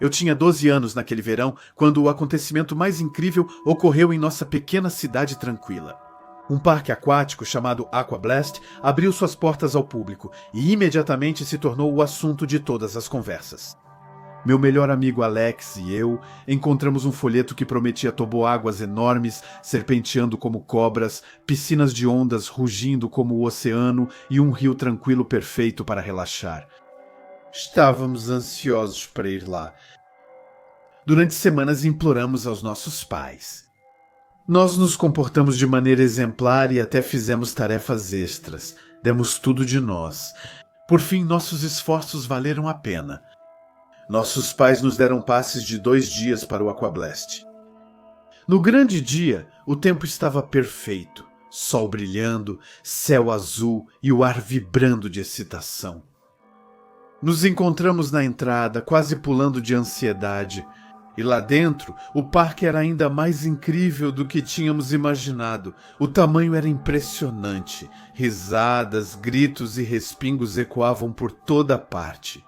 Eu tinha 12 anos naquele verão, quando o acontecimento mais incrível ocorreu em nossa pequena cidade tranquila. Um parque aquático chamado Aqua Blast abriu suas portas ao público e imediatamente se tornou o assunto de todas as conversas. Meu melhor amigo Alex e eu encontramos um folheto que prometia toboáguas enormes, serpenteando como cobras, piscinas de ondas rugindo como o oceano e um rio tranquilo perfeito para relaxar. Estávamos ansiosos para ir lá. Durante semanas imploramos aos nossos pais. Nós nos comportamos de maneira exemplar e até fizemos tarefas extras. Demos tudo de nós. Por fim, nossos esforços valeram a pena. Nossos pais nos deram passes de 2 dias para o Aquablast. No grande dia, o tempo estava perfeito. Sol brilhando, céu azul e o ar vibrando de excitação. Nos encontramos na entrada, quase pulando de ansiedade. E lá dentro, o parque era ainda mais incrível do que tínhamos imaginado. O tamanho era impressionante. Risadas, gritos e respingos ecoavam por toda parte.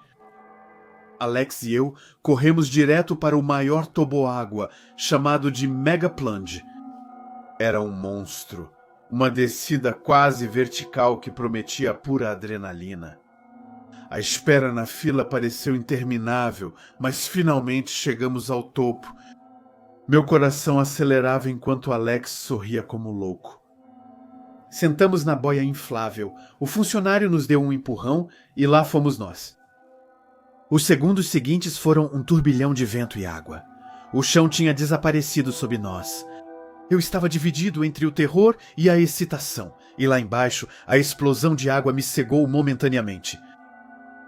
Alex e eu corremos direto para o maior toboágua, chamado de Mega Plunge. Era um monstro. Uma descida quase vertical que prometia pura adrenalina. A espera na fila pareceu interminável, mas finalmente chegamos ao topo. Meu coração acelerava enquanto Alex sorria como louco. Sentamos na boia inflável. O funcionário nos deu um empurrão e lá fomos nós. Os segundos seguintes foram um turbilhão de vento e água. O chão tinha desaparecido sob nós. Eu estava dividido entre o terror e a excitação, e lá embaixo a explosão de água me cegou momentaneamente.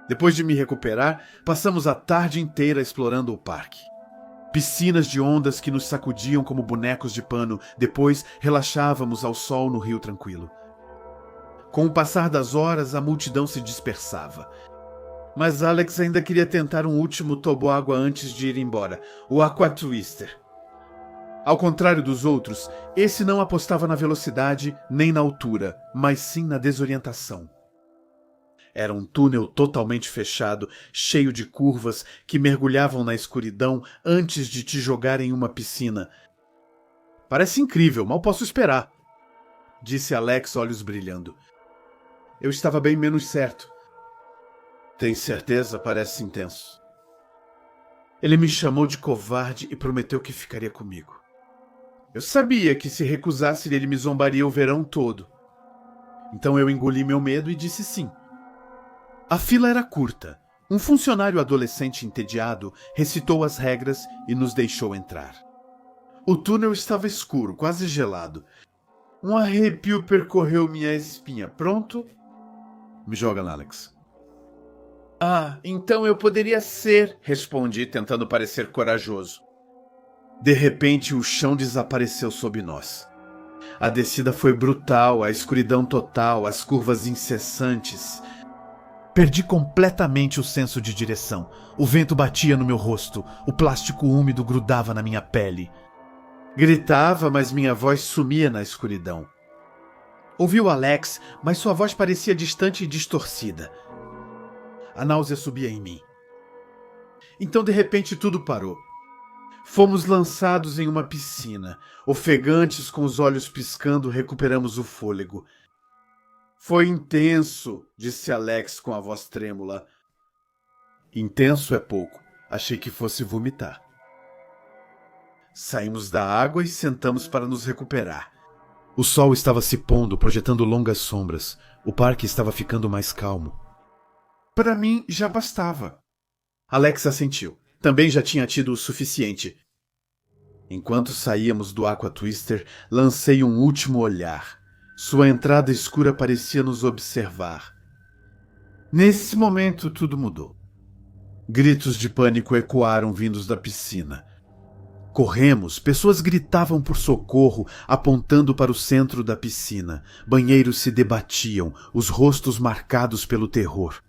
Depois de me recuperar, passamos a tarde inteira explorando o parque. Piscinas de ondas que nos sacudiam como bonecos de pano, depois relaxávamos ao sol no rio tranquilo. Com o passar das horas, a multidão se dispersava. Mas Alex ainda queria tentar um último toboágua antes de ir embora, o Aqua Twister. Ao contrário dos outros, esse não apostava na velocidade nem na altura, mas sim na desorientação. Era um túnel totalmente fechado, cheio de curvas que mergulhavam na escuridão antes de te jogar em uma piscina. Parece incrível, mal posso esperar, disse Alex, olhos brilhando. Eu estava bem menos certo. Tem certeza? Parece intenso. Ele me chamou de covarde e prometeu que ficaria comigo. Eu sabia que se recusasse ele me zombaria o verão todo. Então eu engoli meu medo e disse sim. A fila era curta. Um funcionário adolescente entediado recitou as regras e nos deixou entrar. O túnel estava escuro, quase gelado. Um arrepio percorreu minha espinha. Pronto? Me joga, Alex. Ah, então eu poderia ser, respondi, tentando parecer corajoso. De repente, o chão desapareceu sob nós. A descida foi brutal, a escuridão total, as curvas incessantes. Perdi completamente o senso de direção. O vento batia no meu rosto, o plástico úmido grudava na minha pele. Gritava, mas minha voz sumia na escuridão. Ouvi o Alex, mas sua voz parecia distante e distorcida. A náusea subia em mim. Então, de repente, tudo parou. Fomos lançados em uma piscina. Ofegantes, com os olhos piscando, recuperamos o fôlego. Foi intenso, disse Alex com a voz trêmula. Intenso é pouco. Achei que fosse vomitar. Saímos da água e sentamos para nos recuperar. O sol estava se pondo, projetando longas sombras. O parque estava ficando mais calmo. Para mim, já bastava. Alex assentiu. Também já tinha tido o suficiente. Enquanto saíamos do Aqua Twister, lancei um último olhar. Sua entrada escura parecia nos observar. Nesse momento, tudo mudou. Gritos de pânico ecoaram vindos da piscina. Corremos, pessoas gritavam por socorro, apontando para o centro da piscina. Banheiros se debatiam, os rostos marcados pelo terror.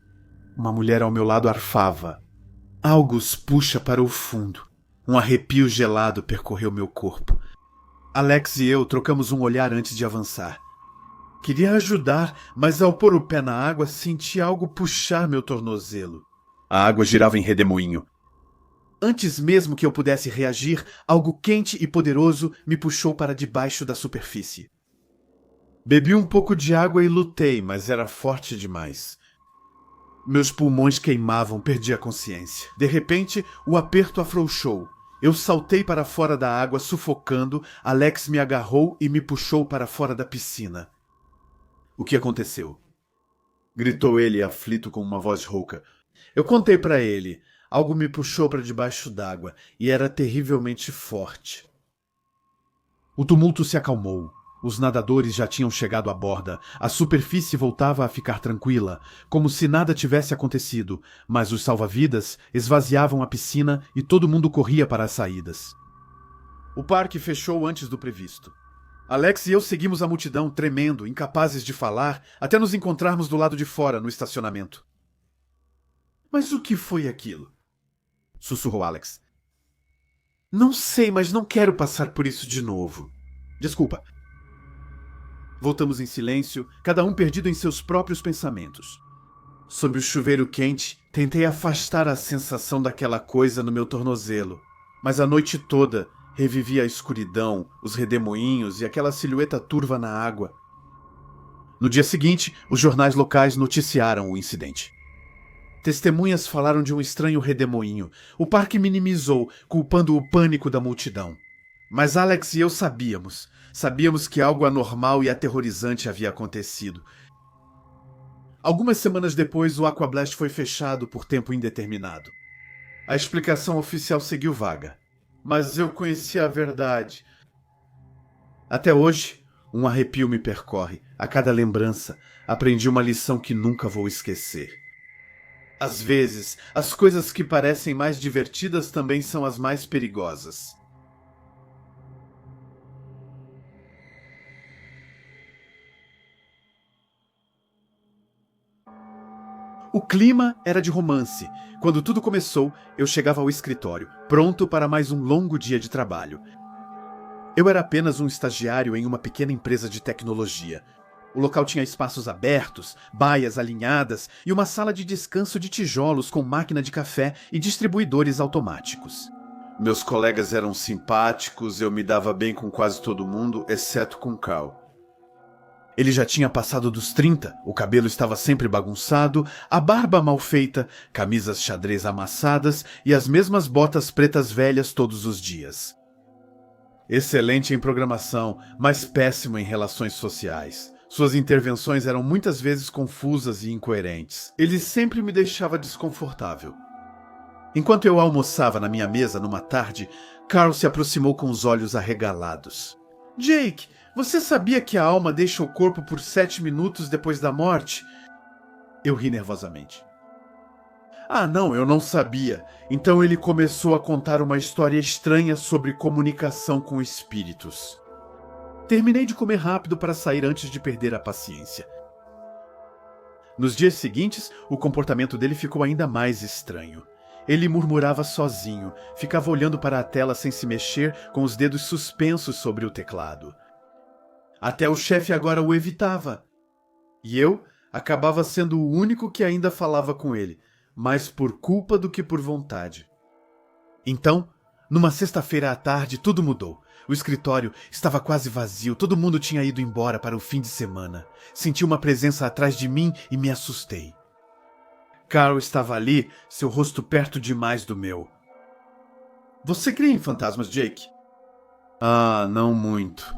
Uma mulher ao meu lado arfava. Algo os puxa para o fundo. Um arrepio gelado percorreu meu corpo. Alex e eu trocamos um olhar antes de avançar. Queria ajudar, mas ao pôr o pé na água, senti algo puxar meu tornozelo. A água girava em redemoinho. Antes mesmo que eu pudesse reagir, algo quente e poderoso me puxou para debaixo da superfície. Bebi um pouco de água e lutei, mas era forte demais. Meus pulmões queimavam, perdi a consciência. De repente, o aperto afrouxou. Eu saltei para fora da água, sufocando. Alex me agarrou e me puxou para fora da piscina. O que aconteceu? Gritou ele, aflito com uma voz rouca. Eu contei para ele. Algo me puxou para debaixo d'água e era terrivelmente forte. O tumulto se acalmou. Os nadadores já tinham chegado à borda. A superfície voltava a ficar tranquila, como se nada tivesse acontecido, mas os salva-vidas esvaziavam a piscina e todo mundo corria para as saídas. O parque fechou antes do previsto. Alex e eu seguimos a multidão, tremendo, incapazes de falar, até nos encontrarmos do lado de fora, no estacionamento. Mas o que foi aquilo? Sussurrou Alex. Não sei, mas não quero passar por isso de novo. Desculpa. Voltamos em silêncio, cada um perdido em seus próprios pensamentos. Sob o chuveiro quente, tentei afastar a sensação daquela coisa no meu tornozelo, mas a noite toda revivia a escuridão, os redemoinhos e aquela silhueta turva na água. No dia seguinte, os jornais locais noticiaram o incidente. Testemunhas falaram de um estranho redemoinho. O parque minimizou, culpando o pânico da multidão. Mas Alex e eu sabíamos. Sabíamos que algo anormal e aterrorizante havia acontecido. Algumas semanas depois, o Aquablast foi fechado por tempo indeterminado. A explicação oficial seguiu vaga. Mas eu conhecia a verdade. Até hoje, um arrepio me percorre. A cada lembrança, aprendi uma lição que nunca vou esquecer. Às vezes, as coisas que parecem mais divertidas também são as mais perigosas. O clima era de romance. Quando tudo começou, eu chegava ao escritório, pronto para mais um longo dia de trabalho. Eu era apenas um estagiário em uma pequena empresa de tecnologia. O local tinha espaços abertos, baias alinhadas e uma sala de descanso de tijolos com máquina de café e distribuidores automáticos. Meus colegas eram simpáticos, eu me dava bem com quase todo mundo, exceto com Carl. Ele já tinha passado dos 30, o cabelo estava sempre bagunçado, a barba mal feita, camisas xadrez amassadas e as mesmas botas pretas velhas todos os dias. Excelente em programação, mas péssimo em relações sociais. Suas intervenções eram muitas vezes confusas e incoerentes. Ele sempre me deixava desconfortável. Enquanto eu almoçava na minha mesa numa tarde, Carl se aproximou com os olhos arregalados. Jake, você sabia que a alma deixa o corpo por 7 minutos depois da morte? Eu ri nervosamente. Ah, não, eu não sabia. Então ele começou a contar uma história estranha sobre comunicação com espíritos. Terminei de comer rápido para sair antes de perder a paciência. Nos dias seguintes, o comportamento dele ficou ainda mais estranho. Ele murmurava sozinho, ficava olhando para a tela sem se mexer, com os dedos suspensos sobre o teclado. Até o chefe agora o evitava. E eu acabava sendo o único que ainda falava com ele, mais por culpa do que por vontade. Então, numa sexta-feira à tarde, tudo mudou. O escritório estava quase vazio, todo mundo tinha ido embora para o fim de semana. Senti uma presença atrás de mim e me assustei. Carl estava ali, seu rosto perto demais do meu. Você crê em fantasmas, Jake? Ah, não muito.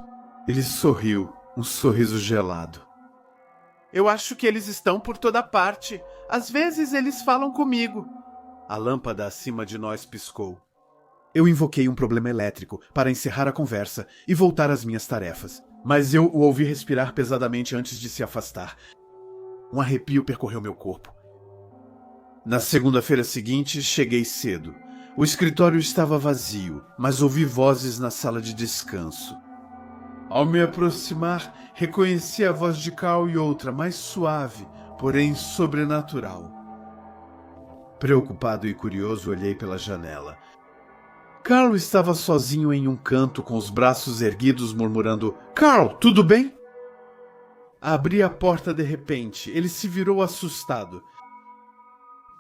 Ele sorriu, um sorriso gelado. Eu acho que eles estão por toda parte. Às vezes eles falam comigo. A lâmpada acima de nós piscou. Eu invoquei um problema elétrico para encerrar a conversa e voltar às minhas tarefas. Mas eu o ouvi respirar pesadamente antes de se afastar. Um arrepio percorreu meu corpo. Na segunda-feira seguinte, cheguei cedo. O escritório estava vazio, mas ouvi vozes na sala de descanso. Ao me aproximar, reconheci a voz de Carl e outra, mais suave, porém sobrenatural. Preocupado e curioso, olhei pela janela. Carl estava sozinho em um canto, com os braços erguidos, murmurando: Carl, tudo bem? Abri a porta de repente. Ele se virou assustado.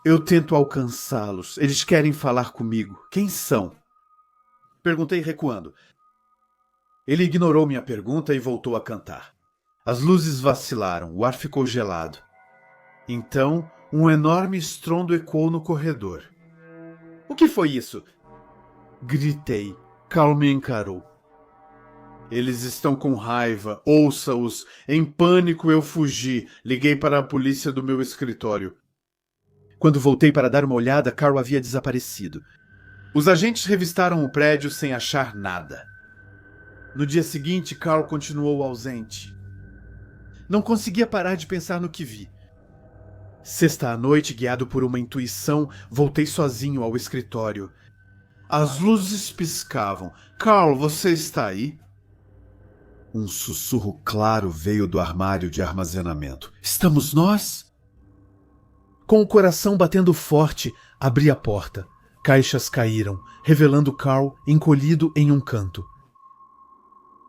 Eu tento alcançá-los. Eles querem falar comigo. Quem são? Perguntei recuando. Ele ignorou minha pergunta e voltou a cantar. As luzes vacilaram, o ar ficou gelado. Então, um enorme estrondo ecoou no corredor. O que foi isso? Gritei. Carl me encarou. Eles estão com raiva. Ouça-os. Em pânico eu fugi. Liguei para a polícia do meu escritório. Quando voltei para dar uma olhada, Carl havia desaparecido. Os agentes revistaram o prédio sem achar nada. No dia seguinte, Carl continuou ausente. Não conseguia parar de pensar no que vi. Sexta à noite, guiado por uma intuição, voltei sozinho ao escritório. As luzes piscavam. Carl, você está aí? Um sussurro claro veio do armário de armazenamento. Estamos nós? Com o coração batendo forte, abri a porta. Caixas caíram, revelando Carl encolhido em um canto.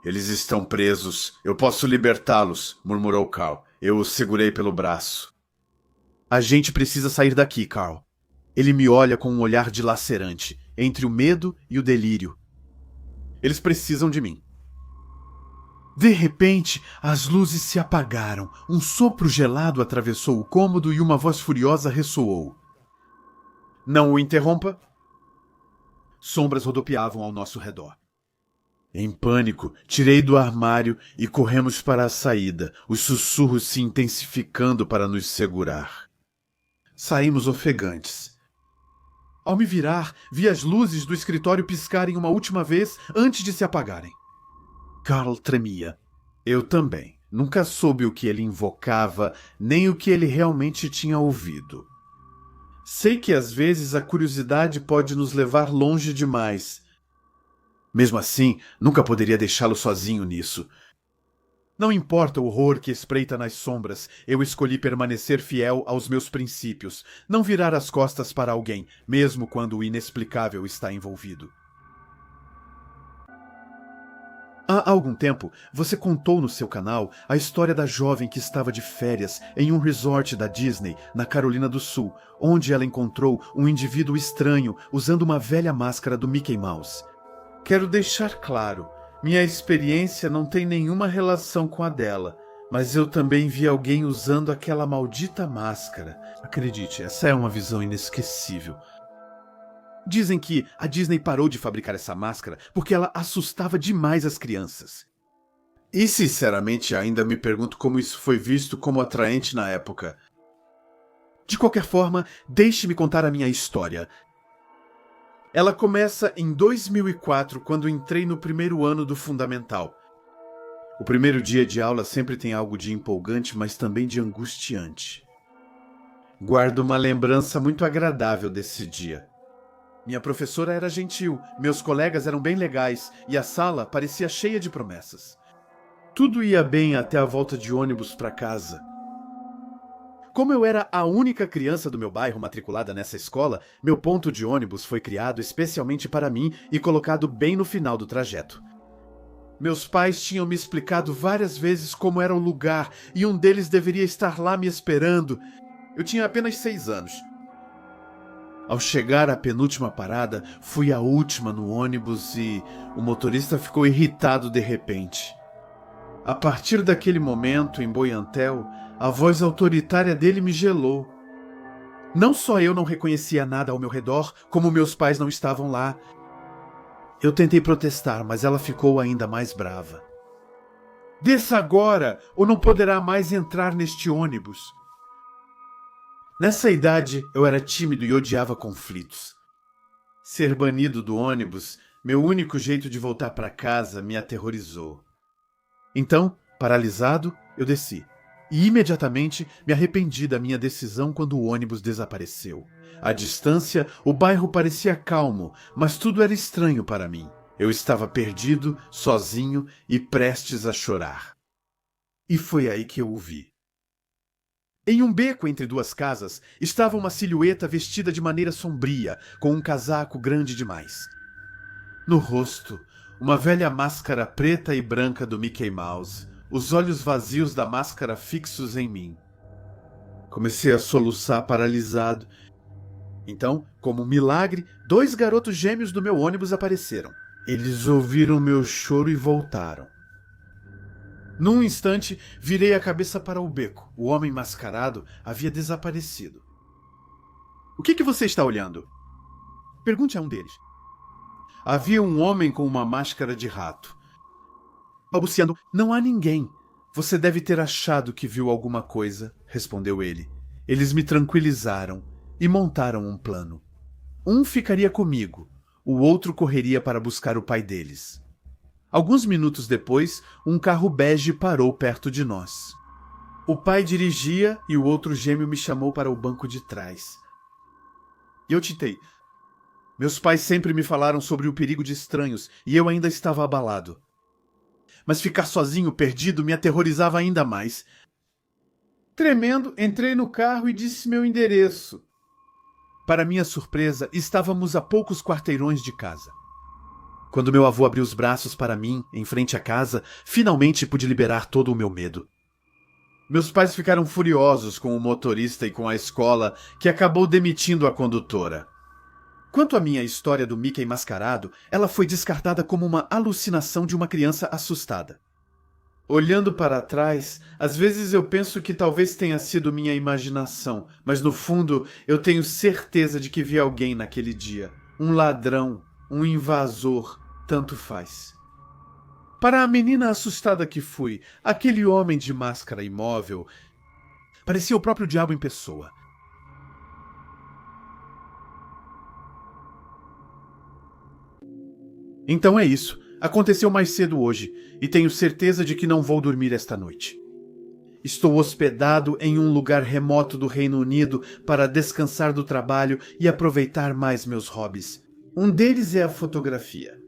Eles estão presos. Eu posso libertá-los, murmurou Carl. Eu os segurei pelo braço. A gente precisa sair daqui, Carl. Ele me olha com um olhar dilacerante, entre o medo e o delírio. Eles precisam de mim. De repente, as luzes se apagaram. Um sopro gelado atravessou o cômodo e uma voz furiosa ressoou. Não o interrompa. Sombras rodopiavam ao nosso redor. Em pânico, tirei do armário e corremos para a saída, os sussurros se intensificando para nos segurar. Saímos ofegantes. Ao me virar, vi as luzes do escritório piscarem uma última vez antes de se apagarem. Carl tremia. Eu também. Nunca soube o que ele invocava, nem o que ele realmente tinha ouvido. Sei que às vezes a curiosidade pode nos levar longe demais. Mesmo assim, nunca poderia deixá-lo sozinho nisso. Não importa o horror que espreita nas sombras, eu escolhi permanecer fiel aos meus princípios, não virar as costas para alguém, mesmo quando o inexplicável está envolvido. Há algum tempo, você contou no seu canal a história da jovem que estava de férias em um resort da Disney, na Carolina do Sul, onde ela encontrou um indivíduo estranho usando uma velha máscara do Mickey Mouse. Quero deixar claro, minha experiência não tem nenhuma relação com a dela, mas eu também vi alguém usando aquela maldita máscara. Acredite, essa é uma visão inesquecível. Dizem que a Disney parou de fabricar essa máscara porque ela assustava demais as crianças. E sinceramente ainda me pergunto como isso foi visto como atraente na época. De qualquer forma, deixe-me contar a minha história. Ela começa em 2004, quando entrei no primeiro ano do Fundamental. O primeiro dia de aula sempre tem algo de empolgante, mas também de angustiante. Guardo uma lembrança muito agradável desse dia. Minha professora era gentil, meus colegas eram bem legais e a sala parecia cheia de promessas. Tudo ia bem até a volta de ônibus para casa. Como eu era a única criança do meu bairro matriculada nessa escola, meu ponto de ônibus foi criado especialmente para mim e colocado bem no final do trajeto. Meus pais tinham me explicado várias vezes como era o lugar e um deles deveria estar lá me esperando. Eu tinha apenas 6 anos. Ao chegar à penúltima parada, fui a última no ônibus e o motorista ficou irritado de repente. A partir daquele momento, em Boiantel, a voz autoritária dele me gelou. Não só eu não reconhecia nada ao meu redor, como meus pais não estavam lá. Eu tentei protestar, mas ela ficou ainda mais brava. Desça agora, ou não poderá mais entrar neste ônibus. Nessa idade, eu era tímido e odiava conflitos. Ser banido do ônibus, meu único jeito de voltar para casa, me aterrorizou. Então, paralisado, eu desci. E imediatamente me arrependi da minha decisão quando o ônibus desapareceu. À distância, o bairro parecia calmo, mas tudo era estranho para mim. Eu estava perdido, sozinho e prestes a chorar. E foi aí que eu o vi. Em um beco entre duas casas, estava uma silhueta vestida de maneira sombria, com um casaco grande demais. No rosto, uma velha máscara preta e branca do Mickey Mouse, os olhos vazios da máscara fixos em mim. Comecei a soluçar paralisado Então, como um milagre, 2 garotos gêmeos do meu ônibus apareceram. Eles ouviram meu choro e voltaram. Num instante, virei a cabeça para o beco. O homem mascarado havia desaparecido. O que você está olhando? Pergunte a um deles. Havia um homem com uma máscara de rato. Balbuciando, não há ninguém. Você deve ter achado que viu alguma coisa, respondeu ele. Eles me tranquilizaram e montaram um plano. Um ficaria comigo, o outro correria para buscar o pai deles. Alguns minutos depois, um carro bege parou perto de nós. O pai dirigia e o outro gêmeo me chamou para o banco de trás. Eu titei. Meus pais sempre me falaram sobre o perigo de estranhos e eu ainda estava abalado. Mas ficar sozinho, perdido, me aterrorizava ainda mais. Tremendo, entrei no carro e disse meu endereço. Para minha surpresa, estávamos a poucos quarteirões de casa. Quando meu avô abriu os braços para mim, em frente à casa, finalmente pude liberar todo o meu medo. Meus pais ficaram furiosos com o motorista e com a escola, que acabou demitindo a condutora. Quanto à minha história do Mickey mascarado, ela foi descartada como uma alucinação de uma criança assustada. Olhando para trás, às vezes eu penso que talvez tenha sido minha imaginação, mas no fundo eu tenho certeza de que vi alguém naquele dia. Um ladrão, um invasor, tanto faz. Para a menina assustada que fui, aquele homem de máscara imóvel parecia o próprio diabo em pessoa. Então é isso. Aconteceu mais cedo hoje, e tenho certeza de que não vou dormir esta noite. Estou hospedado em um lugar remoto do Reino Unido para descansar do trabalho e aproveitar mais meus hobbies. Um deles é a fotografia.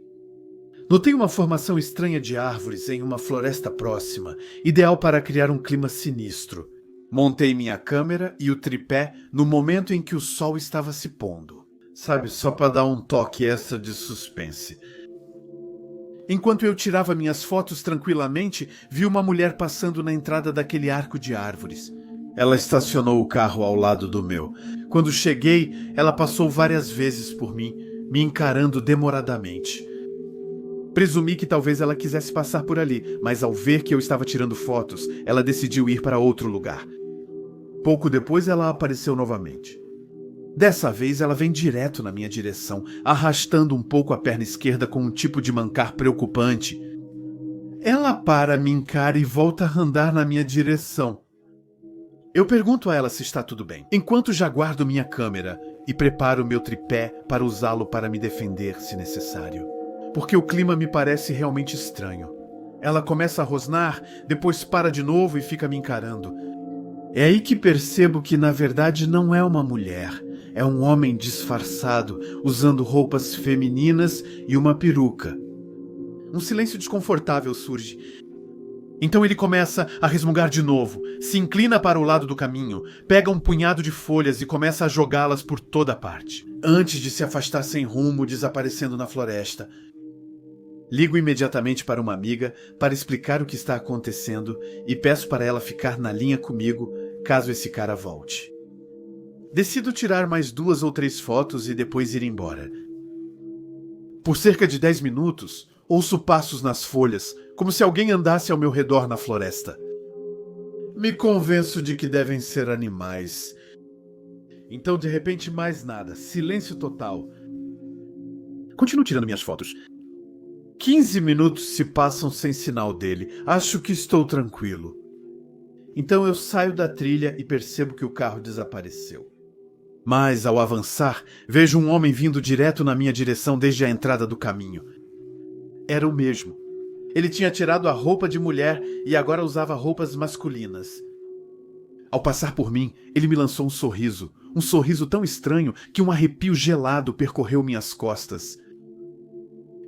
Notei uma formação estranha de árvores em uma floresta próxima, ideal para criar um clima sinistro. Montei minha câmera e o tripé no momento em que o sol estava se pondo. Sabe, só para dar um toque extra de suspense. Enquanto eu tirava minhas fotos tranquilamente, vi uma mulher passando na entrada daquele arco de árvores. Ela estacionou o carro ao lado do meu. Quando cheguei, ela passou várias vezes por mim, me encarando demoradamente. Presumi que talvez ela quisesse passar por ali, mas ao ver que eu estava tirando fotos, ela decidiu ir para outro lugar. Pouco depois, ela apareceu novamente. Dessa vez, ela vem direto na minha direção, arrastando um pouco a perna esquerda com um tipo de mancar preocupante. Ela para, me encara e volta a andar na minha direção. Eu pergunto a ela se está tudo bem, enquanto já guardo minha câmera e preparo meu tripé para usá-lo para me defender, se necessário. Porque o clima me parece realmente estranho. Ela começa a rosnar, depois para de novo e fica me encarando. É aí que percebo que, na verdade, não é uma mulher. É um homem disfarçado, usando roupas femininas e uma peruca. Um silêncio desconfortável surge. Então ele começa a resmungar de novo, se inclina para o lado do caminho, pega um punhado de folhas e começa a jogá-las por toda parte, antes de se afastar sem rumo, desaparecendo na floresta. Ligo imediatamente para uma amiga para explicar o que está acontecendo e peço para ela ficar na linha comigo caso esse cara volte. Decido tirar mais 2 ou 3 fotos e depois ir embora. Por cerca de 10 minutos, ouço passos nas folhas, como se alguém andasse ao meu redor na floresta. Me convenço de que devem ser animais. Então, de repente, mais nada. Silêncio total. Continuo tirando minhas fotos. 15 minutos se passam sem sinal dele. Acho que estou tranquilo. Então eu saio da trilha e percebo que o carro desapareceu. Mas, ao avançar, vejo um homem vindo direto na minha direção desde a entrada do caminho. Era o mesmo. Ele tinha tirado a roupa de mulher e agora usava roupas masculinas. Ao passar por mim, ele me lançou um sorriso tão estranho que um arrepio gelado percorreu minhas costas.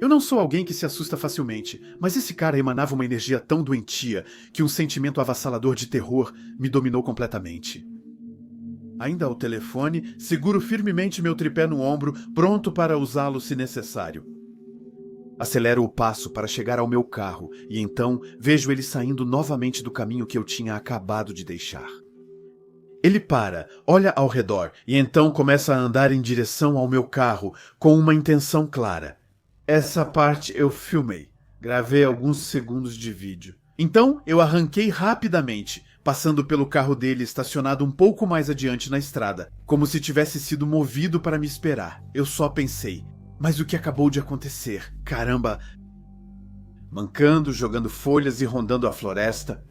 Eu não sou alguém que se assusta facilmente, mas esse cara emanava uma energia tão doentia que um sentimento avassalador de terror me dominou completamente. Ainda ao telefone, seguro firmemente meu tripé no ombro, pronto para usá-lo se necessário. Acelero o passo para chegar ao meu carro e então vejo ele saindo novamente do caminho que eu tinha acabado de deixar. Ele para, olha ao redor e então começa a andar em direção ao meu carro com uma intenção clara. Essa parte eu filmei. Gravei alguns segundos de vídeo. Então eu arranquei rapidamente, passando pelo carro dele estacionado um pouco mais adiante na estrada, como se tivesse sido movido para me esperar. Eu só pensei, mas o que acabou de acontecer? Caramba! Mancando, jogando folhas e rondando a floresta.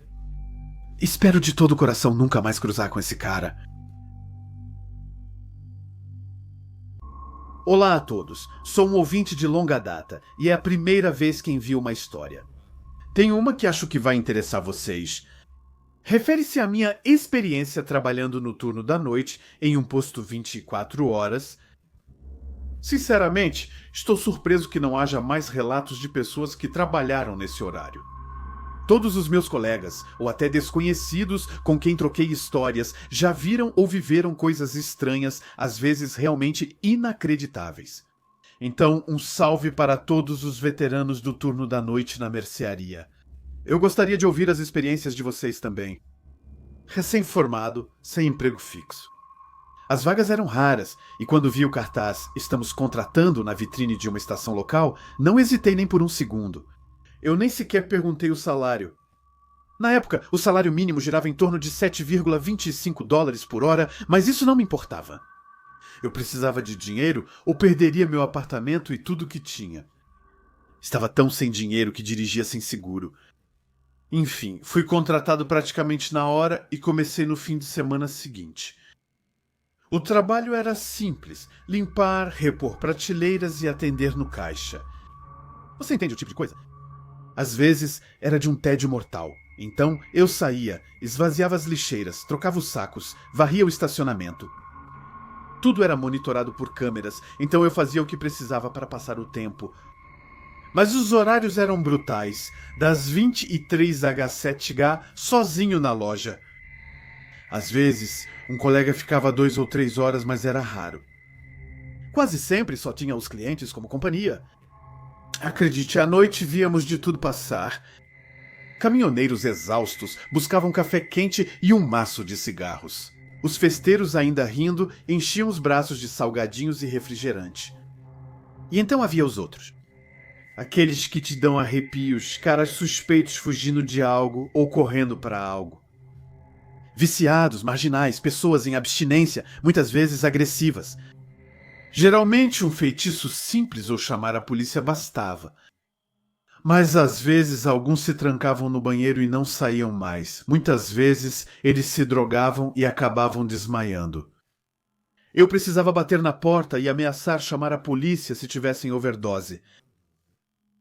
Espero de todo o coração nunca mais cruzar com esse cara. Olá a todos, sou um ouvinte de longa data e é a primeira vez que envio uma história. Tenho uma que acho que vai interessar vocês. Refere-se à minha experiência trabalhando no turno da noite em um posto 24 horas. Sinceramente, estou surpreso que não haja mais relatos de pessoas que trabalharam nesse horário. Todos os meus colegas, ou até desconhecidos com quem troquei histórias, já viram ou viveram coisas estranhas, às vezes realmente inacreditáveis. Então, um salve para todos os veteranos do turno da noite na mercearia. Eu gostaria de ouvir as experiências de vocês também. Recém-formado, sem emprego fixo. As vagas eram raras, e quando vi o cartaz "Estamos contratando" na vitrine de uma estação local, não hesitei nem por um segundo. Eu nem sequer perguntei o salário. Na época, o salário mínimo girava em torno de $7,25 por hora, mas isso não me importava. Eu precisava de dinheiro ou perderia meu apartamento e tudo o que tinha. Estava tão sem dinheiro que dirigia sem seguro. Enfim, fui contratado praticamente na hora e comecei no fim de semana seguinte. O trabalho era simples: limpar, repor prateleiras e atender no caixa. Você entende o tipo de coisa? Às vezes era de um tédio mortal. Então eu saía, esvaziava as lixeiras, trocava os sacos, varria o estacionamento. Tudo era monitorado por câmeras, então eu fazia o que precisava para passar o tempo. Mas os horários eram brutais, das 23h7h sozinho na loja. Às vezes, um colega ficava 2 ou 3 horas, mas era raro. Quase sempre só tinha os clientes como companhia. Acredite, à noite víamos de tudo passar. Caminhoneiros exaustos buscavam café quente e um maço de cigarros. Os festeiros, ainda rindo, enchiam os braços de salgadinhos e refrigerante. E então havia os outros. Aqueles que te dão arrepios, caras suspeitos fugindo de algo ou correndo para algo. Viciados, marginais, pessoas em abstinência, muitas vezes agressivas. Geralmente um feitiço simples ou chamar a polícia bastava. Mas às vezes alguns se trancavam no banheiro e não saíam mais. Muitas vezes eles se drogavam e acabavam desmaiando. Eu precisava bater na porta e ameaçar chamar a polícia se tivessem overdose.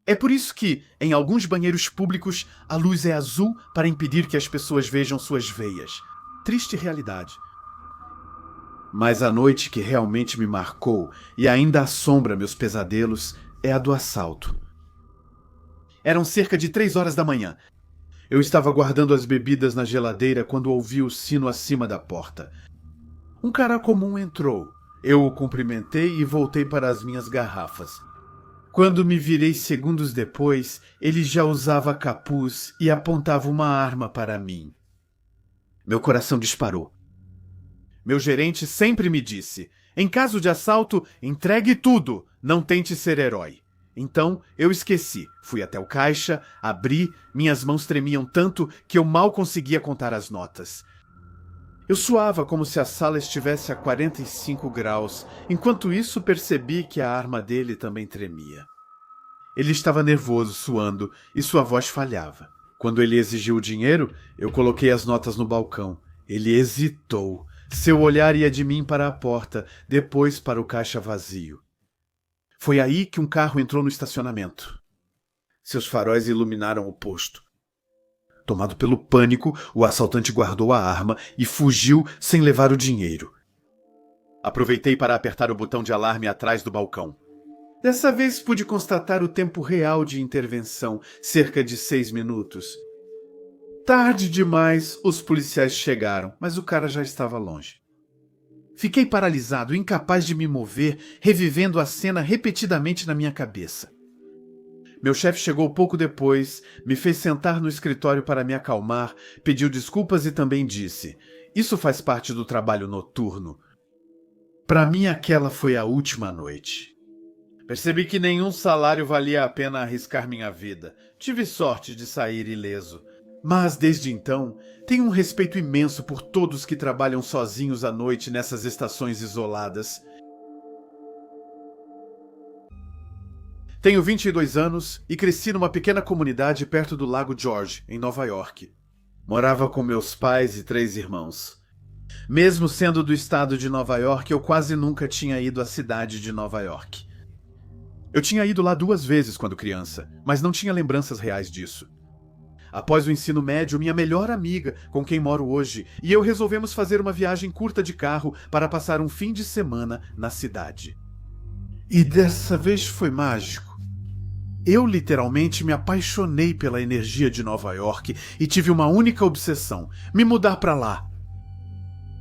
É por isso que, em alguns banheiros públicos, a luz é azul para impedir que as pessoas vejam suas veias. Triste realidade. Mas a noite que realmente me marcou e ainda assombra meus pesadelos é a do assalto. Eram cerca de 3 horas da manhã. Eu estava guardando as bebidas na geladeira quando ouvi o sino acima da porta. Um cara comum entrou. Eu o cumprimentei e voltei para as minhas garrafas. Quando me virei segundos depois, ele já usava capuz e apontava uma arma para mim. Meu coração disparou. Meu gerente sempre me disse: em caso de assalto, entregue tudo, não tente ser herói. Então eu esqueci, fui até o caixa, abri, minhas mãos tremiam tanto que eu mal conseguia contar as notas. Eu suava como se a sala estivesse a 45 graus, enquanto isso percebi que a arma dele também tremia. Ele estava nervoso, suando, e sua voz falhava. Quando ele exigiu o dinheiro, eu coloquei as notas no balcão. Ele hesitou. Seu olhar ia de mim para a porta, depois para o caixa vazio. Foi aí que um carro entrou no estacionamento. Seus faróis iluminaram o posto. Tomado pelo pânico, o assaltante guardou a arma e fugiu sem levar o dinheiro. Aproveitei para apertar o botão de alarme atrás do balcão. Dessa vez pude constatar o tempo real de intervenção, cerca de 6 minutos. Tarde demais, os policiais chegaram, mas o cara já estava longe. Fiquei paralisado, incapaz de me mover, revivendo a cena repetidamente na minha cabeça. Meu chefe chegou pouco depois, me fez sentar no escritório para me acalmar, pediu desculpas e também disse: "Isso faz parte do trabalho noturno." Para mim, aquela foi a última noite. Percebi que nenhum salário valia a pena arriscar minha vida. Tive sorte de sair ileso. Mas, desde então, tenho um respeito imenso por todos que trabalham sozinhos à noite nessas estações isoladas. Tenho 22 anos e cresci numa pequena comunidade perto do Lago George, em Nova York. Morava com meus pais e 3 irmãos. Mesmo sendo do estado de Nova York, eu quase nunca tinha ido à cidade de Nova York. Eu tinha ido lá 2 vezes quando criança, mas não tinha lembranças reais disso. Após o ensino médio, minha melhor amiga, com quem moro hoje, e eu resolvemos fazer uma viagem curta de carro para passar um fim de semana na cidade. E dessa vez foi mágico. Eu literalmente me apaixonei pela energia de Nova York e tive uma única obsessão: me mudar para lá.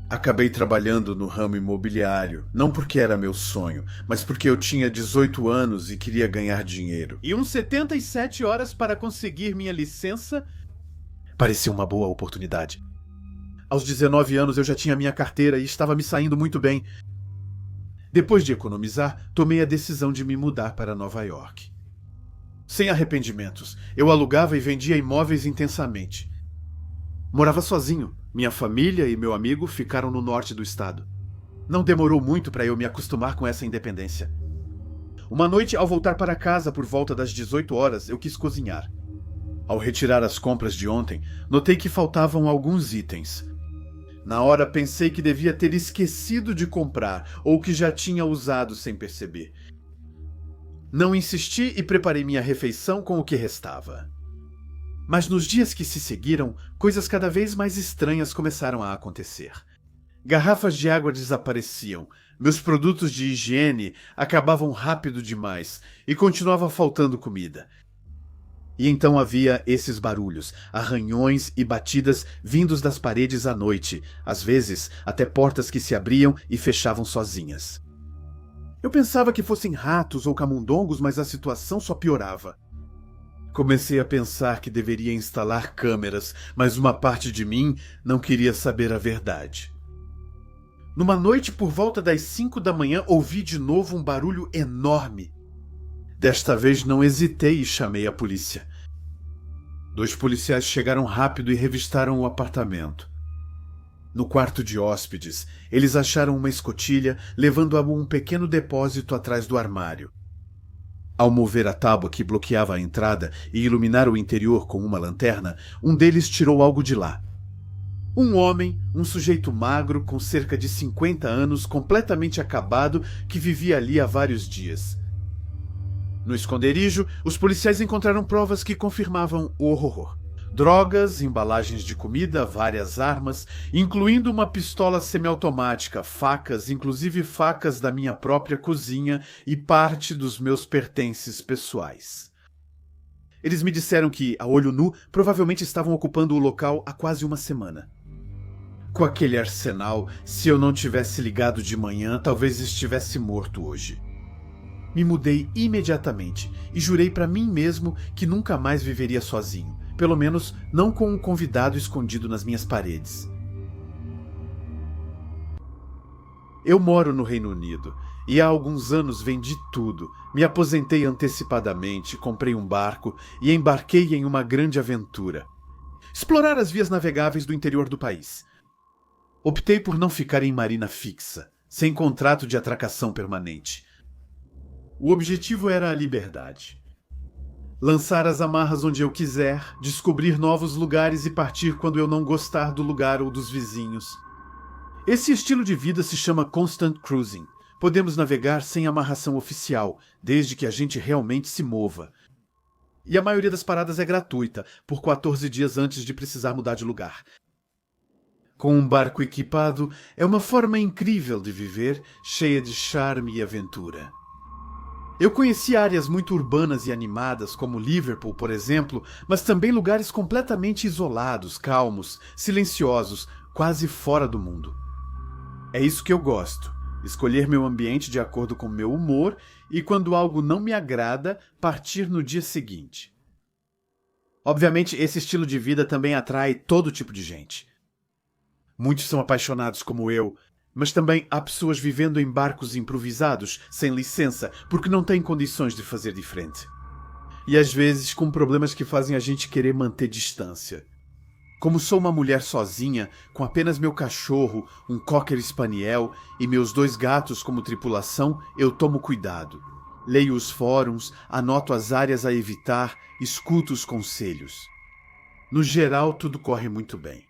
Acabei trabalhando no ramo imobiliário, não porque era meu sonho, mas porque eu tinha 18 anos e queria ganhar dinheiro. E uns 77 horas para conseguir minha licença parecia uma boa oportunidade. Aos 19 anos eu já tinha minha carteira e estava me saindo muito bem. Depois de economizar, tomei a decisão de me mudar para Nova York. Sem arrependimentos, eu alugava e vendia imóveis intensamente. Morava sozinho. Minha família e meu amigo ficaram no norte do estado. Não demorou muito para eu me acostumar com essa independência. Uma noite, ao voltar para casa por volta das 18 horas, eu quis cozinhar. Ao retirar as compras de ontem, notei que faltavam alguns itens. Na hora pensei que devia ter esquecido de comprar ou que já tinha usado sem perceber. Não insisti e preparei minha refeição com o que restava. Mas nos dias que se seguiram, coisas cada vez mais estranhas começaram a acontecer. Garrafas de água desapareciam, meus produtos de higiene acabavam rápido demais e continuava faltando comida. E então havia esses barulhos, arranhões e batidas vindos das paredes à noite, às vezes até portas que se abriam e fechavam sozinhas. Eu pensava que fossem ratos ou camundongos, mas a situação só piorava. Comecei a pensar que deveria instalar câmeras, mas uma parte de mim não queria saber a verdade. Numa noite por volta das 5 da manhã, ouvi de novo um barulho enorme. Desta vez não hesitei e chamei a polícia. 2 policiais chegaram rápido e revistaram o apartamento. No quarto de hóspedes, eles acharam uma escotilha, levando a um pequeno depósito atrás do armário. Ao mover a tábua que bloqueava a entrada e iluminar o interior com uma lanterna, um deles tirou algo de lá. Um homem, um sujeito magro, com cerca de 50 anos, completamente acabado, que vivia ali há vários dias. No esconderijo, os policiais encontraram provas que confirmavam o horror. Drogas, embalagens de comida, várias armas, incluindo uma pistola semiautomática, facas, inclusive facas da minha própria cozinha e parte dos meus pertences pessoais. Eles me disseram que, a olho nu, provavelmente estavam ocupando o local há quase uma semana. Com aquele arsenal, se eu não tivesse ligado de manhã, talvez estivesse morto hoje. Me mudei imediatamente e jurei para mim mesmo que nunca mais viveria sozinho. Pelo menos não com um convidado escondido nas minhas paredes. Eu moro no Reino Unido e há alguns anos vendi tudo. Me aposentei antecipadamente, comprei um barco e embarquei em uma grande aventura. Explorar as vias navegáveis do interior do país. Optei por não ficar em marina fixa, sem contrato de atracação permanente. O objetivo era a liberdade. Lançar as amarras onde eu quiser, descobrir novos lugares e partir quando eu não gostar do lugar ou dos vizinhos. Esse estilo de vida se chama Constant Cruising. Podemos navegar sem amarração oficial, desde que a gente realmente se mova. E a maioria das paradas é gratuita, por 14 dias antes de precisar mudar de lugar. Com um barco equipado, é uma forma incrível de viver, cheia de charme e aventura. Eu conheci áreas muito urbanas e animadas, como Liverpool, por exemplo, mas também lugares completamente isolados, calmos, silenciosos, quase fora do mundo. É isso que eu gosto. escolher meu ambiente de acordo com meu humor e, quando algo não me agrada, partir no dia seguinte. Obviamente, esse estilo de vida também atrai todo tipo de gente. Muitos são apaixonados como eu, mas também há pessoas vivendo em barcos improvisados, sem licença, porque não têm condições de fazer diferente. E às vezes com problemas que fazem a gente querer manter distância. Como sou uma mulher sozinha, com apenas meu cachorro, um Cocker Spaniel e meus 2 gatos como tripulação, eu tomo cuidado. Leio os fóruns, anoto as áreas a evitar, escuto os conselhos. No geral, tudo corre muito bem.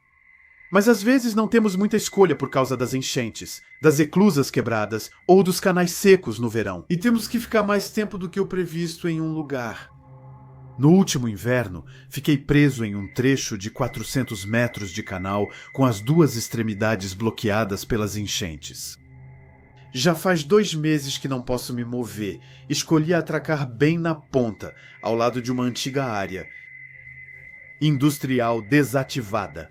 Mas às vezes não temos muita escolha por causa das enchentes, das eclusas quebradas ou dos canais secos no verão, e temos que ficar mais tempo do que o previsto em um lugar. No último inverno, fiquei preso em um trecho de 400 metros de canal com as 2 extremidades bloqueadas pelas enchentes. Já faz 2 meses que não posso me mover. Escolhi atracar bem na ponta, ao lado de uma antiga área industrial desativada.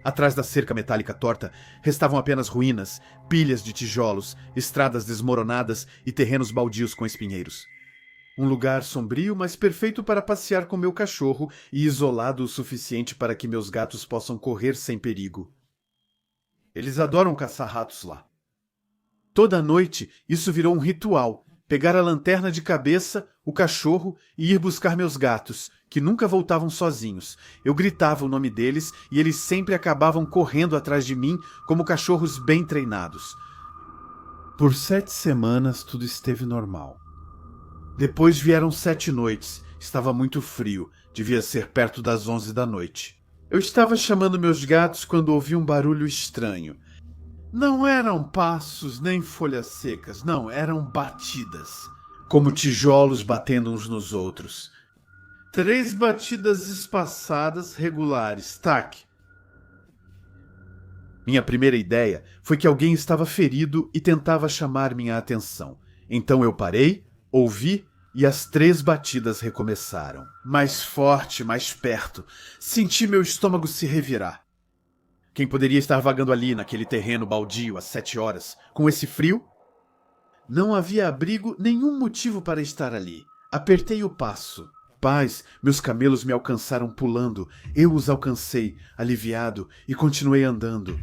Atrás da cerca metálica torta, restavam apenas ruínas, pilhas de tijolos, estradas desmoronadas e terrenos baldios com espinheiros. Um lugar sombrio, mas perfeito para passear com meu cachorro e isolado o suficiente para que meus gatos possam correr sem perigo. Eles adoram caçar ratos lá. Toda noite, isso virou um ritual. Pegar a lanterna de cabeça, o cachorro e ir buscar meus gatos, que nunca voltavam sozinhos. Eu gritava o nome deles e eles sempre acabavam correndo atrás de mim como cachorros bem treinados. Por 7 semanas, tudo esteve normal. Depois vieram 7 noites. Estava muito frio. Devia ser perto das 11 da noite. Eu estava chamando meus gatos quando ouvi um barulho estranho. Não eram passos nem folhas secas, não, eram batidas. Como tijolos batendo uns nos outros. 3 batidas espaçadas, regulares, tac. Minha primeira ideia foi que alguém estava ferido e tentava chamar minha atenção. Então eu parei, ouvi e as 3 batidas recomeçaram. Mais forte, mais perto. Senti meu estômago se revirar. Quem poderia estar vagando ali naquele terreno baldio às 7 horas, com esse frio? Não havia abrigo, nenhum motivo para estar ali. Apertei o passo. Paz, meus camelos me alcançaram pulando. Eu os alcancei, aliviado, e continuei andando.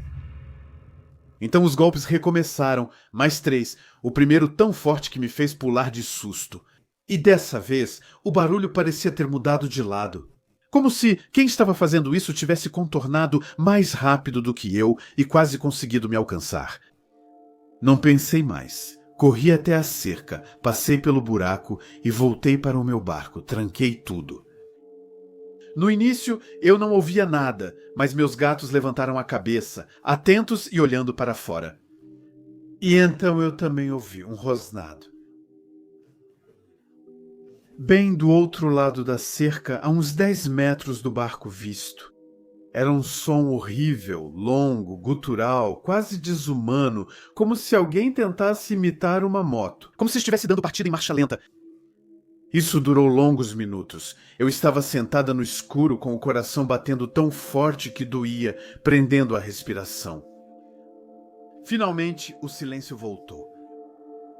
Então os golpes recomeçaram, mais 3, o primeiro tão forte que me fez pular de susto. E dessa vez, o barulho parecia ter mudado de lado. Como se quem estava fazendo isso tivesse contornado mais rápido do que eu e quase conseguido me alcançar. Não pensei mais. Corri até a cerca, passei pelo buraco e voltei para o meu barco. Tranquei tudo. No início, eu não ouvia nada, mas meus gatos levantaram a cabeça, atentos e olhando para fora. E então eu também ouvi um rosnado. Bem do outro lado da cerca, a uns 10 metros do barco visto. Era um som horrível, longo, gutural, quase desumano, como se alguém tentasse imitar uma moto, como se estivesse dando partida em marcha lenta. Isso durou longos minutos. Eu estava sentada no escuro com o coração batendo tão forte que doía, prendendo a respiração. Finalmente, o silêncio voltou.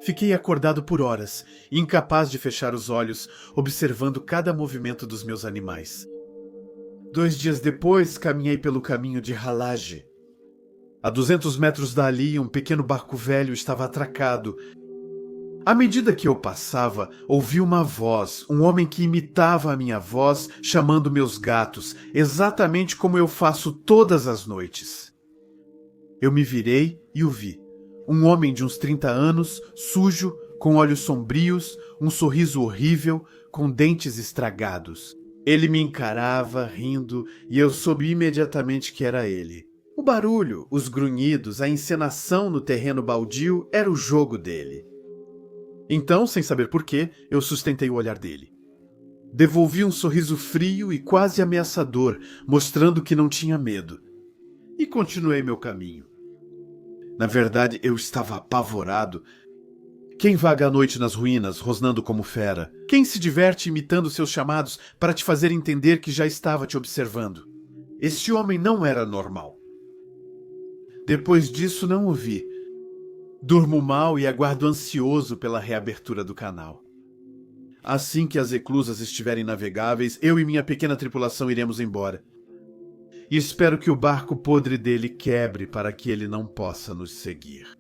Fiquei acordado por horas, incapaz de fechar os olhos, observando cada movimento dos meus animais. 2 dias depois, caminhei pelo caminho de Halage. A 200 metros dali, um pequeno barco velho estava atracado. À medida que eu passava, ouvi uma voz, um homem que imitava a minha voz, chamando meus gatos, exatamente como eu faço todas as noites. Eu me virei e o vi. Um homem de uns 30 anos, sujo, com olhos sombrios, um sorriso horrível, com dentes estragados. Ele me encarava, rindo, e eu soube imediatamente que era ele. O barulho, os grunhidos, a encenação no terreno baldio era o jogo dele. Então, sem saber porquê, eu sustentei o olhar dele. Devolvi um sorriso frio e quase ameaçador, mostrando que não tinha medo. E continuei meu caminho. Na verdade, eu estava apavorado. Quem vaga à noite nas ruínas, rosnando como fera? Quem se diverte imitando seus chamados para te fazer entender que já estava te observando? Este homem não era normal. Depois disso, não o vi. Durmo mal e aguardo ansioso pela reabertura do canal. Assim que as eclusas estiverem navegáveis, eu e minha pequena tripulação iremos embora. E espero que o barco podre dele quebre para que ele não possa nos seguir.